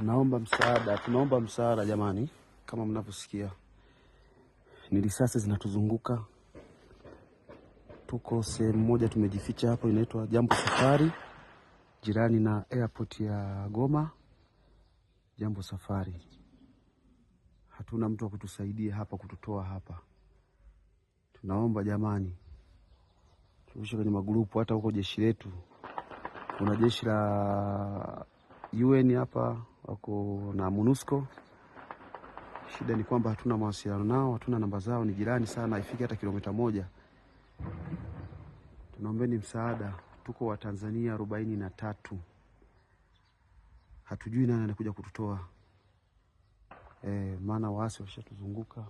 Tunaomba msaada jamani, kama mnavyosikia ni risasi zinatuzunguka. Tuko sehemu moja tumejificha hapo, inaitwa Jambo Safari, jirani na airport ya Goma. Jambo Safari, hatuna mtu wa kutusaidia hapa, kututoa hapa. Tunaomba jamani, tuishi kwenye magrupu. Hata huko jeshi letu, kuna jeshi la UN hapa wako na MONUSCO. Shida ni kwamba hatuna mawasiliano nao, hatuna namba zao, ni jirani sana, haifiki hata kilomita 1. Tunaombeni msaada, tuko wa Tanzania 43. Hatujui nani anakuja kututoa. Maana waasi washatuzunguka.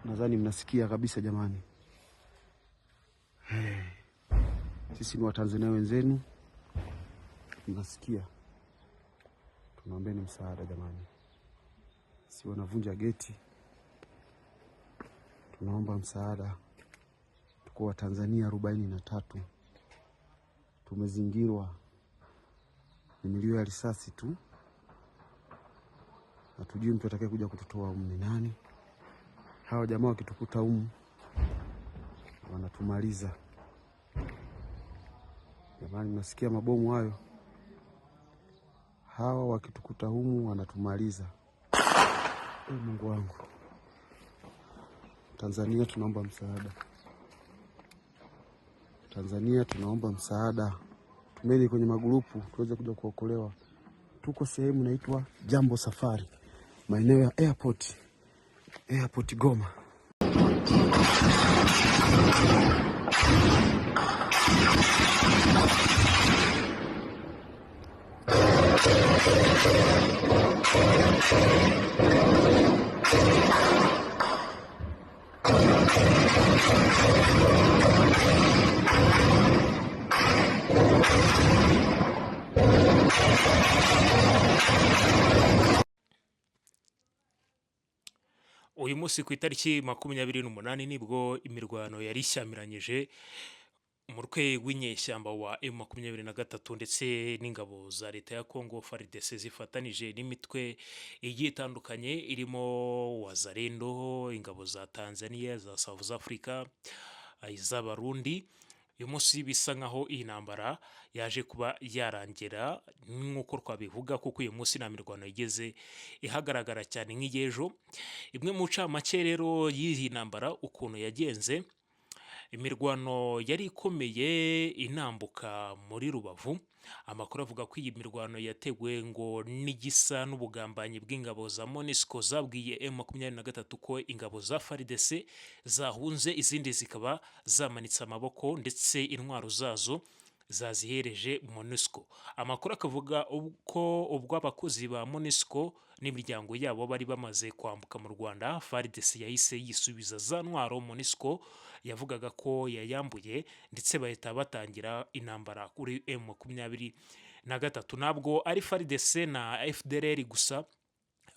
Nadhani mnasikia kabisa jamani. Sisi ni Watanzania wenzenu, mnasikia. Tunaombeni msaada jamani, si wanavunja geti. Tunaomba msaada, tuko wa Tanzania 43. Tumezingirwa, ni milio ya risasi tu. Hatujui mtu atakaye kuja kututoa humu ni nani. Hawa jamaa wakitukuta humu wanatumaliza. Jamani, mnasikia mabomu hayo? Hawa wakitukuta humu wanatumaliza. Mungu wangu. Tanzania tunaomba msaada. Tanzania tunaomba msaada. Tumeni kwenye magrupu tuweze kuja kuokolewa. Tuko sehemu inaitwa Jambo Safari, maeneo ya airport Goma. Uyu munsi ku itariki 28 nibwo imirwano yari ishyamiranyije mu rwego rw'inyeshyamba wa M23 ndetse n'ingabo za leta ya Congo FARDC zifatanije n'imitwe igiye itandukanye irimo Wazalendo, ingabo za Tanzania, za South Africa, iz'Abarundi. Uyu munsi bisa nkaho iyi ntambara yaje kuba yarangira nk'uko twabivuga, kuko uyu munsi nta mirwano igeze ihagaragara cyane nk'igejo. Imwe mu ncamake rero y'iyi ntambara ukuntu yagenze: imirwano yari ikomeye inambuka muri Rubavu. Amakuru avuga ko iyi mirwano yateguwe ngo n'igisa n'ubugambanyi bw'ingabo za MONUSCO zabwiye M23 ko ingabo za FARDC zahunze, izindi zikaba zamanitse amaboko ndetse intwaro zazo zazihereje MONUSCO. Amakuru akavuga uko ubwo abakozi ba MONUSCO n'imiryango yabo bari bamaze kwambuka mu Rwanda, FARDC yahise yisubiza za ntwaro MONUSCO yavugaga ko yayambuye, ndetse bahita batangira intambara kuri M23. Ntabwo ari FARDC na FDLR gusa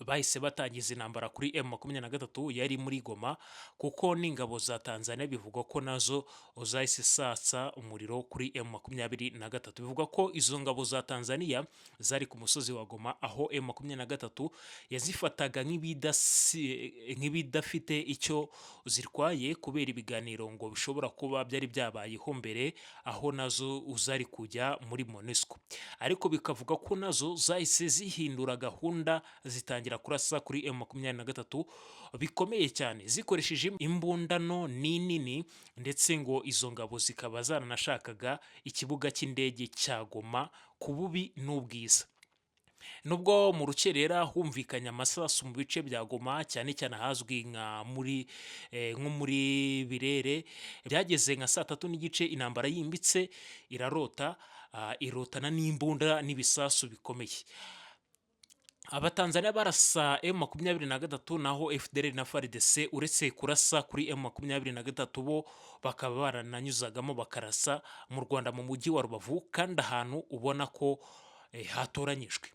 bahise batangiza intambara kuri M23 yari muri Goma, kuko n'ingabo za Tanzania bivugwa ko nazo zahise satsa umuriro kuri M23. Bivugwa ko izo ngabo za Tanzania zari ku musozi wa Goma, aho M23 yazifataga nk'ibidafite icyo zirwaye kubera ibiganiro ngo bishobora kuba byari byabayeho mbere, aho nazo zari kujya muri MONUSCO. Ariko bikavuga ko nazo zahise zihindura gahunda, zitangira kurasa kuri M23 bikomeye cyane zikoresheje imbundano nini, ndetse ngo izo ngabo zikaba zaranashakaga ikibuga cy'indege cya Goma ku bubi n'ubwiza. Nubwo mu rukerera humvikanye amasasu mu bice bya Goma, cyane cyane ahazwi nko muri Birere, byageze nka 3:30 intambara yimbitse irotana n'imbunda n'ibisasu bikomeye. Abatanzania barasa M23, naho FDLR na FARDC uretse kurasa kuri M23 bo bakaba barananyuzagamo bakarasa mu Rwanda mu mujyi wa Rubavu, kandi ahantu ubona ko hatoranyijwe.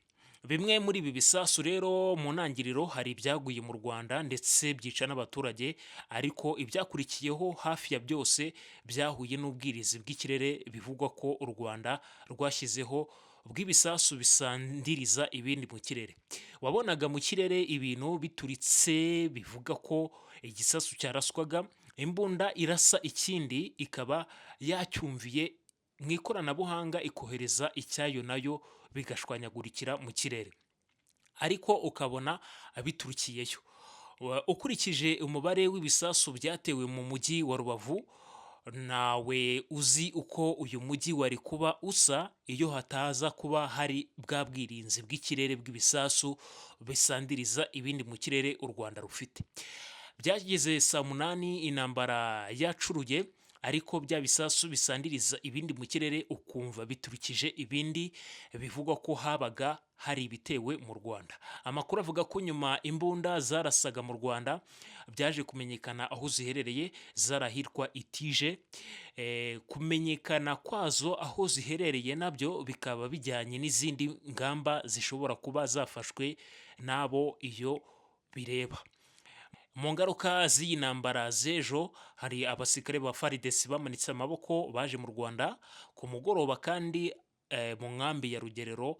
Bimwe muri ibi bisasu rero mu ntangiriro hari ibyaguye mu Rwanda ndetse byica n'abaturage, ariko ibyakurikiyeho hafi ya byose byahuye n'ubwirizi bw'ikirere. Bivugwa ko u Rwanda rwashyizeho bw'ibisasu bisandiriza ibindi mu kirere. Wabonaga mu kirere ibintu bituritse bivuga ko igisasu cyaraswaga, imbunda irasa ikindi ikaba yacyumviye mu ikoranabuhanga ikohereza icyayo nayo bigashwanyagurikira mu kirere. Ariko ukabona biturukiyeyo. Ukurikije umubare w'ibisasu byatewe mu mujyi wa Rubavu, nawe uzi uko uyu mujyi wari kuba usa iyo hataza kuba hari bwa bwirinzi bw'ikirere bw'ibisasu bisandiriza ibindi mu kirere u Rwanda rufite. Byageze saa munani intambara yacuruye, ariko bya bisasu bisandiriza ibindi mu kirere ukumva biturikije ibindi, bivugwa ko habaga hari ibitewe mu Rwanda. Amakuru avuga ko nyuma imbunda zarasaga mu Rwanda byaje kumenyekana aho ziherereye, zarahirwa Itije. Kumenyekana kwazo aho ziherereye nabyo bikaba bijyanye n'izindi ngamba zishobora kuba zafashwe n'abo iyo bireba. Mu ngaruka z'iyi ntambara z'ejo, hari abasirikare ba FARDC bamanitse amaboko baje mu Rwanda ku mugoroba, kandi mu nkambi ya Rugerero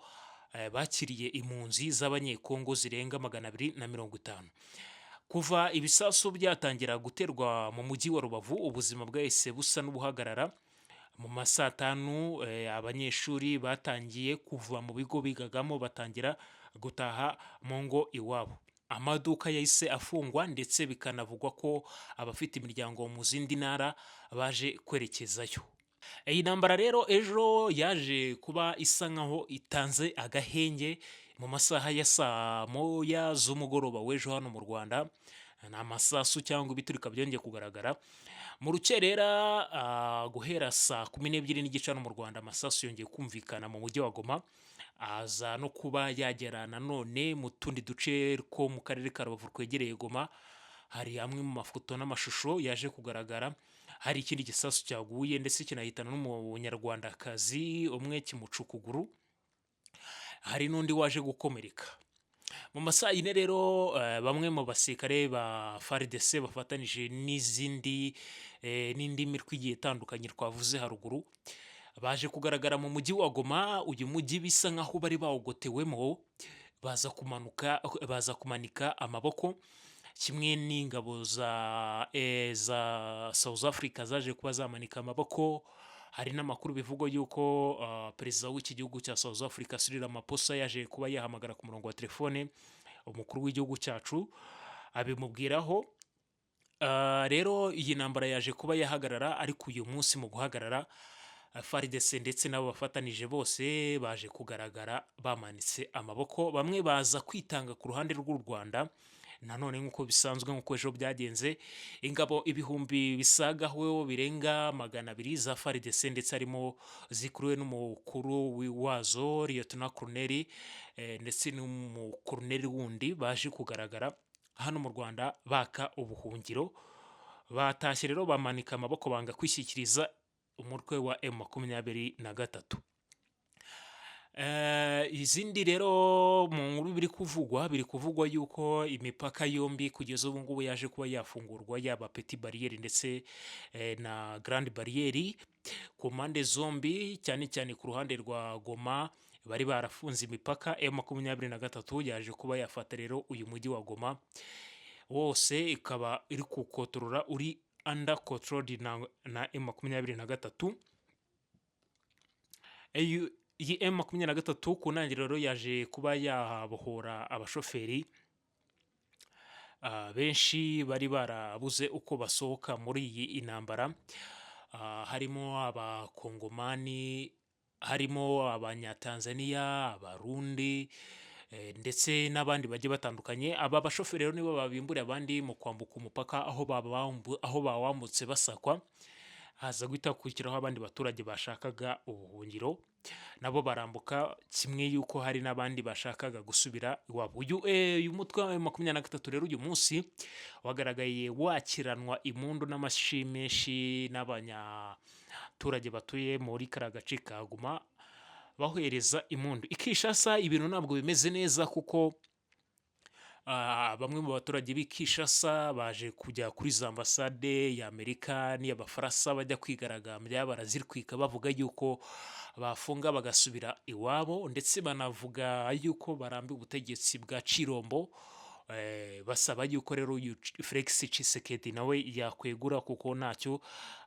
bakiriye impunzi z'abanyekongo zirenga 250. Kuva ibisasu byatangira guterwa mu mujyi wa Rubavu, ubuzima bwahise busa n'ubuhagarara. Mu ma saa tanu abanyeshuri batangiye kuva mu bigo bigagamo batangira gutaha mu ngo iwabo. Amaduka yahise afungwa, ndetse bikanavugwa ko abafite imiryango mu zindi ntara baje kwerekezayo. Iyi ntambara rero ejo yaje kuba isa nkaho itanze agahenge mu masaha ya saa moya z'umugoroba w'ejo hano mu Rwanda. Nta masasu cyangwa ibiturika byongeye kugaragara. Mu rukerera guhera saa 12:30 hano mu Rwanda, amasasu yongeye kumvikana mu mujyi wa Goma, aza no kuba yagera nanone mu tundi duce two mu karere ka Rubavu twegereye Goma. Hari amwe mu mafoto n'amashusho yaje kugaragara, hari ikindi gisasu cyaguye ndetse kinahitana n'umunyarwandakazi umwe kimuca ukuguru, hari n'undi waje gukomereka. Mu masaha yine rero bamwe mu basirikare ba FARDC bafatanije n'indi mitwe igiye itandukanye twavuze haruguru, baje kugaragara mu mujyi wa Goma. Uyu mujyi bisa nkaho bari bawugotewemo, baza kumanika amaboko, kimwe n'ingabo za South Africa zaje kuba zamanika amaboko. Hari n'amakuru bivugwa yuko perezida w'iki gihugu cya South Africa Cyril Ramaphosa yaje kuba yahamagara ku murongo wa telefone umukuru w'igihugu cyacu abimubwiraho. Rero iyi ntambara yaje kuba yahagarara, ariko uyu munsi mu guhagarara FARDC ndetse nabo bafatanije bose baje kugaragara bamanitse amaboko. Bamwe baza kwitanga ku ruhande rw'u Rwanda, nanone nk'uko bisanzwe nk'uko ejo byagenze, ingabo ibihumbi bisagaho birenga 200 za FARDC, ndetse harimo zikuruwe n'umukuru wazo Lieutenant Colonel ndetse n'umukoloneli wundi, baje kugaragara hano mu Rwanda baka ubuhungiro. Batashye rero bamanika amaboko, banga kwishyikiriza umutwe wa M23. Izindi rero mu nkuru biri kuvugwa yuko imipaka yombi kugeza ubu ngubu yaje kuba yafungurwa, yaba Petit Barriere ndetse na Grande Barriere ku mpande zombi, cyane cyane ku ruhande rwa Goma bari barafunze imipaka. M23 yaje kuba yafata rero uyu mujyi wa Goma wose, ikaba iri kukotorora uri under control na M23. Iyi M23 ku ntangiriro yaje kuba yabohora abashoferi benshi bari barabuze uko basohoka muri iyi intambara. Harimo abakongomani, harimo abanyatanzania, abarundi ndetse n'abandi bagiye batandukanye. Aba bashoferi rero nibo babimburiye abandi mu kwambuka umupaka, aho bawambutse basakwa. Haza guhita hakurikiraho abandi baturage bashakaga ubuhungiro, nabo barambuka, kimwe yuko hari n'abandi bashakaga gusubira iwabo. Uyu mutwe wa M23 rero uyu munsi wagaragaye wakiranwa impundu n'amashyi menshi n'abanyaturage batuye muri kariya gace ka Goma, bahereza impundu. I Kinshasa ibintu ntabwo bimeze neza, kuko bamwe mu baturage b'i Kinshasa baje kujya kuri za ambasade y'Amerika n'iy'Abafaransa bajya kwigaragambya, barazitwika bavuga yuko bafunga bagasubira iwabo, ndetse banavuga yuko barambiwe ubutegetsi bwa Chilombo, basaba yuko rero uyu Felix Tshisekedi nawe yakwegura kuko ntacyo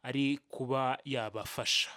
ari kuba yabafasha.